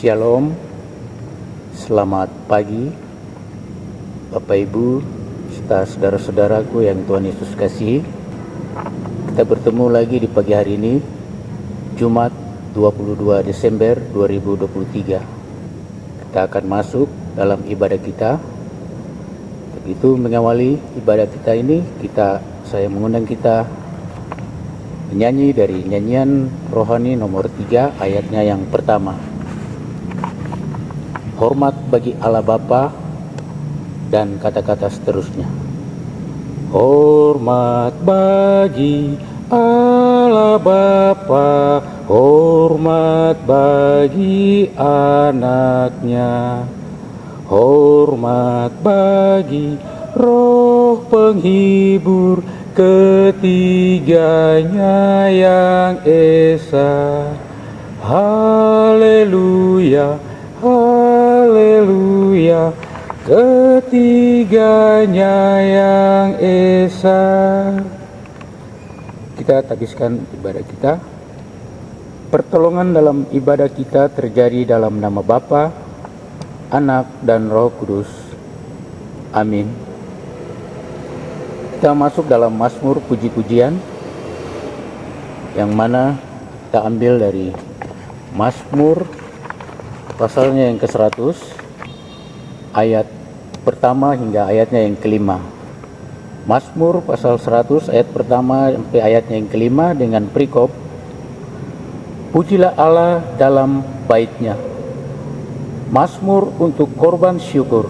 Shalom, selamat pagi Bapak Ibu serta saudara-saudaraku yang Tuhan Yesus kasihi. Kita bertemu lagi di pagi hari ini, Jumat 22 Desember 2023. Kita akan masuk dalam ibadah kita. Begitu mengawali ibadah kita ini, saya mengundang kita menyanyi dari nyanyian rohani nomor 3 ayatnya yang pertama. Hormat bagi Allah Bapa, dan kata-kata seterusnya. Hormat bagi Allah Bapa, hormat bagi anaknya, hormat bagi Roh Penghibur, ketiganya yang esa. Haleluya, haleluya, ketiganya yang esa. Kita tabiskan ibadah kita. Pertolongan dalam ibadah kita terjadi dalam nama Bapa, Anak, dan Roh Kudus. Amin. Kita masuk dalam Mazmur puji-pujian, yang mana kita ambil dari Mazmur pasalnya yang ke-100, ayat pertama hingga ayatnya yang kelima. Mazmur pasal 100 ayat pertama sampai ayatnya yang kelima dengan perikop, pujilah Allah dalam baitnya. Mazmur untuk korban syukur.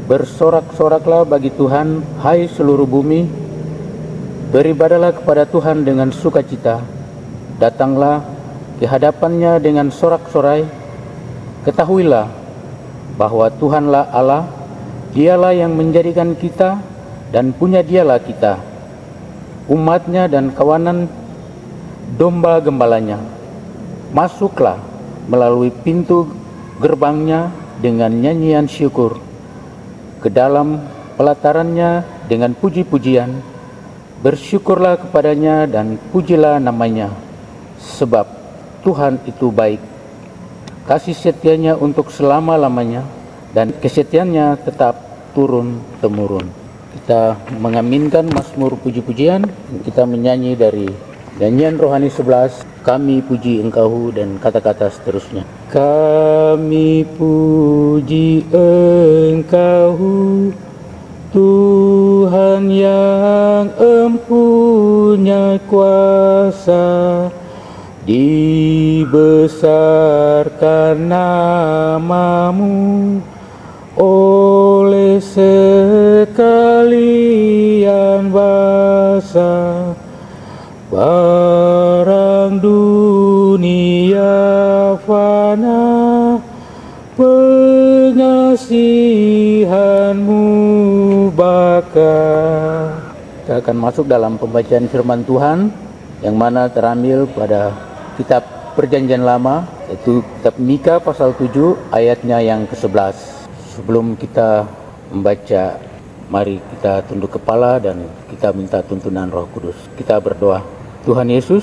Bersorak-soraklah bagi Tuhan, hai seluruh bumi. Beribadahlah kepada Tuhan dengan sukacita. Datanglah ke hadapannya dengan sorak-sorai. Ketahuilah bahwa Tuhanlah Allah, Dialah yang menjadikan kita dan punya Dialah kita, umatnya dan kawanan domba gembalanya. Masuklah melalui pintu gerbangnya dengan nyanyian syukur, ke dalam pelatarannya dengan puji-pujian. Bersyukurlah kepadanya dan pujilah namanya, sebab Tuhan itu baik. Kasih setianya untuk selama-lamanya, dan kesetiaannya tetap turun-temurun. Kita mengaminkan Mazmur puji-pujian. Kita menyanyi dari nyanyian rohani 11, kami puji Engkau, dan kata-kata seterusnya. Kami puji Engkau, Tuhan yang empunya kuasa. Dibesarkan namamu oleh sekalian bangsa. Barang dunia fana, pengasihanmu bakal. Kita akan masuk dalam pembacaan firman Tuhan, yang mana terambil pada kitab Perjanjian Lama, yaitu kitab Mika pasal 7 ayatnya yang ke-11. Sebelum kita membaca, mari kita tunduk kepala dan kita minta tuntunan Roh Kudus. Kita berdoa. Tuhan Yesus,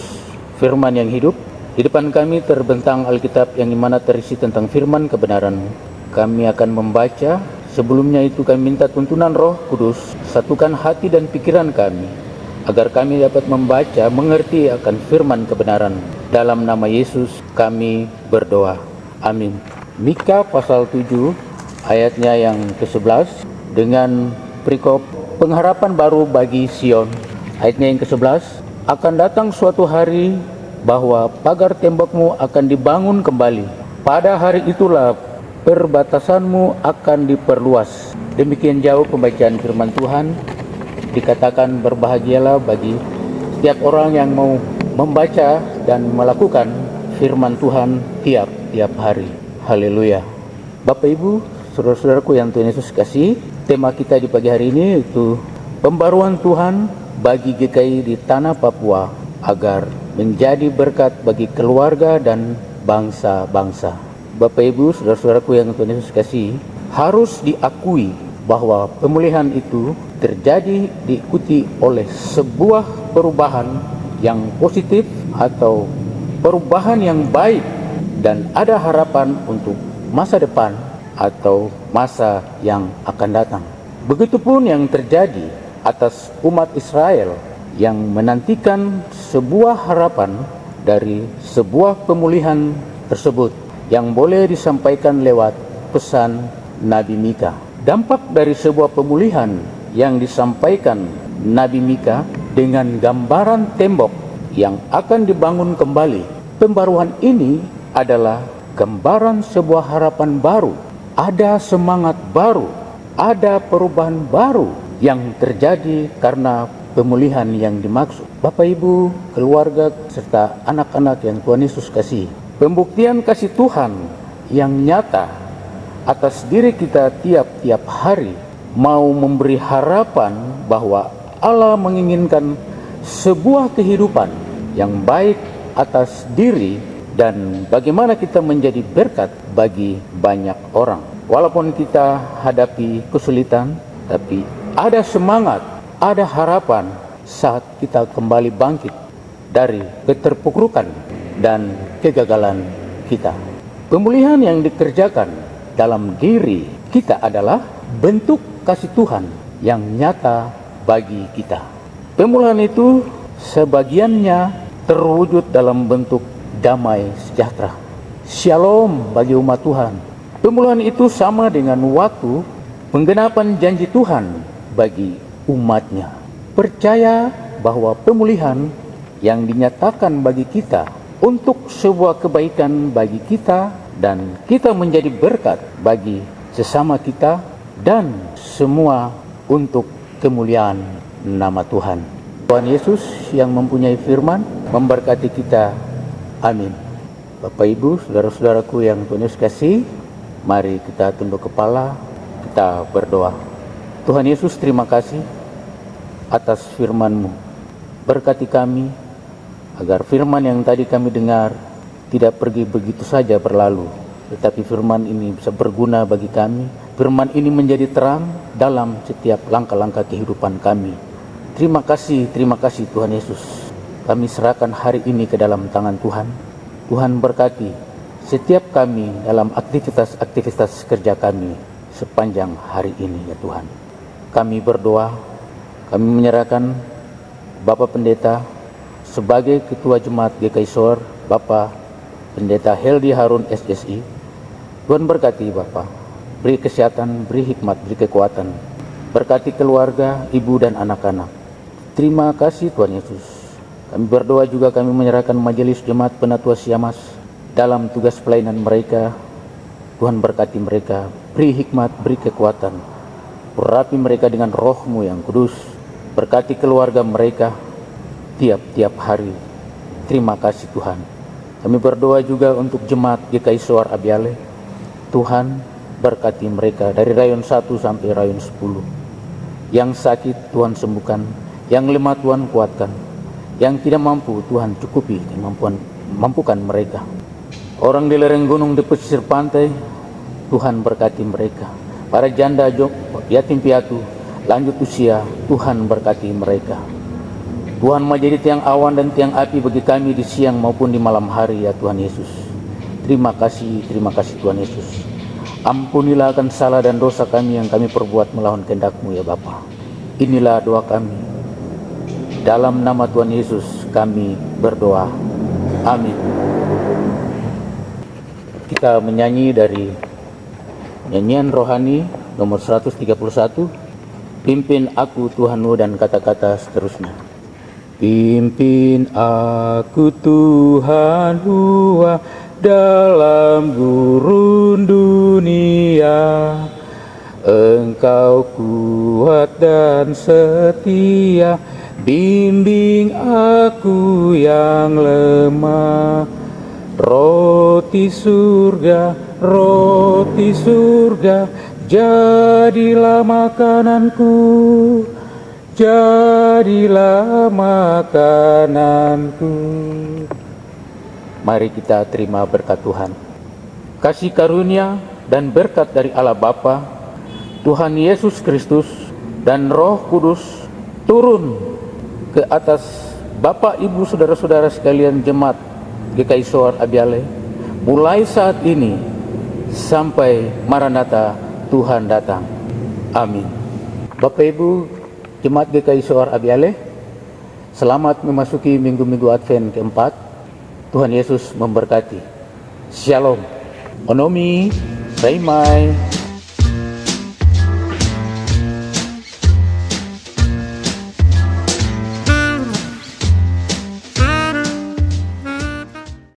firman yang hidup, di depan kami terbentang Alkitab yang dimana terisi tentang firman kebenaran-Mu. Kami akan membaca, sebelumnya itu kami minta tuntunan Roh Kudus, satukan hati dan pikiran kami, agar kami dapat membaca, mengerti akan firman kebenaran. Dalam nama Yesus kami berdoa. Amin. Mika pasal 7 ayatnya yang ke-11 dengan perikop pengharapan baru bagi Sion. Ayatnya yang ke-11, akan datang suatu hari bahwa pagar tembokmu akan dibangun kembali. Pada hari itulah perbatasanmu akan diperluas. Demikian jauh pembacaan firman Tuhan. Dikatakan berbahagialah bagi setiap orang yang mau membaca dan melakukan firman Tuhan tiap hari. Haleluya. Bapak Ibu, saudara-saudaraku yang Tuhan Yesus kasih, tema kita di pagi hari ini itu pembaruan Tuhan bagi GKI di tanah Papua agar menjadi berkat bagi keluarga dan bangsa-bangsa. Bapak Ibu, saudara-saudaraku yang Tuhan Yesus kasih, harus diakui bahwa pemulihan itu terjadi diikuti oleh sebuah perubahan yang positif atau perubahan yang baik dan ada harapan untuk masa depan atau masa yang akan datang. Begitupun yang terjadi atas umat Israel yang menantikan sebuah harapan dari sebuah pemulihan tersebut yang boleh disampaikan lewat pesan Nabi Mika. Dampak dari sebuah pemulihan yang disampaikan Nabi Mika dengan gambaran tembok yang akan dibangun kembali. Pembaruan ini adalah gambaran sebuah harapan baru. Ada semangat baru, ada perubahan baru yang terjadi karena pemulihan yang dimaksud. Bapak, Ibu, keluarga, serta anak-anak yang Tuhan Yesus kasih. Pembuktian kasih Tuhan yang nyata atas diri kita tiap-tiap hari mau memberi harapan bahwa Allah menginginkan sebuah kehidupan yang baik atas diri dan bagaimana kita menjadi berkat bagi banyak orang. Walaupun kita hadapi kesulitan, tapi ada semangat, ada harapan saat kita kembali bangkit dari keterpurukan dan kegagalan kita. Pemulihan yang dikerjakan dalam diri kita adalah bentuk kasih Tuhan yang nyata bagi kita. Pemulihan itu sebagiannya terwujud dalam bentuk damai sejahtera, shalom bagi umat Tuhan. Pemulihan itu sama dengan waktu penggenapan janji Tuhan bagi umatnya. Percaya bahwa pemulihan yang dinyatakan bagi kita untuk sebuah kebaikan bagi kita dan kita menjadi berkat bagi sesama kita dan semua untuk kemuliaan nama Tuhan. Tuhan Yesus yang mempunyai firman memberkati kita. Amin. Bapak, Ibu, saudara-saudaraku yang Tuhan Yesus kasih, mari kita tunduk kepala, kita berdoa. Tuhan Yesus, terima kasih atas firman-Mu. Berkati kami agar firman yang tadi kami dengar tidak pergi begitu saja berlalu, tetapi firman ini bisa berguna bagi kami. Firman ini menjadi terang dalam setiap langkah-langkah kehidupan kami. Terima kasih Tuhan Yesus. Kami serahkan hari ini ke dalam tangan Tuhan. Tuhan berkati setiap kami dalam aktivitas kerja kami sepanjang hari ini ya Tuhan. Kami berdoa, kami menyerahkan Bapak Pendeta sebagai Ketua Jemaat GKI Soar, Bapak Pendeta Heldi Harun SSI. Tuhan berkati Bapak, beri kesehatan, beri hikmat, beri kekuatan. Berkati keluarga, ibu dan anak-anak. Terima kasih Tuhan Yesus. Kami berdoa juga kami menyerahkan majelis jemaat Penatua Siamas dalam tugas pelayanan mereka. Tuhan berkati mereka, beri hikmat, beri kekuatan. Urapi mereka dengan roh-Mu yang kudus. Berkati keluarga mereka tiap-tiap hari. Terima kasih Tuhan. Kami berdoa juga untuk jemaat GKI Soar Abiale. Tuhan berkati mereka dari rayon 1 sampai rayon 10. Yang sakit Tuhan sembuhkan, yang lemah Tuhan kuatkan, yang tidak mampu Tuhan cukupi mampukan mereka. Orang di lereng gunung, di pesisir pantai, Tuhan berkati mereka. Para janda, yatim piatu, lanjut usia, Tuhan berkati mereka. Tuhan menjadi tiang awan dan tiang api bagi kami di siang maupun di malam hari ya Tuhan Yesus. Terima kasih Tuhan Yesus. Ampunilah akan salah dan dosa kami yang kami perbuat melawan kehendak-Mu ya Bapa. Inilah doa kami. Dalam nama Tuhan Yesus kami berdoa. Amin. Kita menyanyi dari nyanyian rohani nomor 131. Pimpin aku Tuhanmu, dan kata-kata seterusnya. Pimpin aku Tuhanmu dalam gurun dunia. Engkau kuat dan setia, bimbing aku yang lemah. Roti surga, jadilah makananku, jadilah makananku. Mari kita terima berkat Tuhan. Kasih karunia dan berkat dari Allah Bapa, Tuhan Yesus Kristus, dan Roh Kudus turun ke atas Bapak, Ibu, saudara-saudara sekalian jemaat GKI Soar Abiale, mulai saat ini sampai Maranatha Tuhan datang. Amin. Bapak Ibu Jemaat GKI Soar Abiale, selamat memasuki minggu-minggu Advent keempat. Tuhan Yesus memberkati. Shalom. Onomi, Raimai,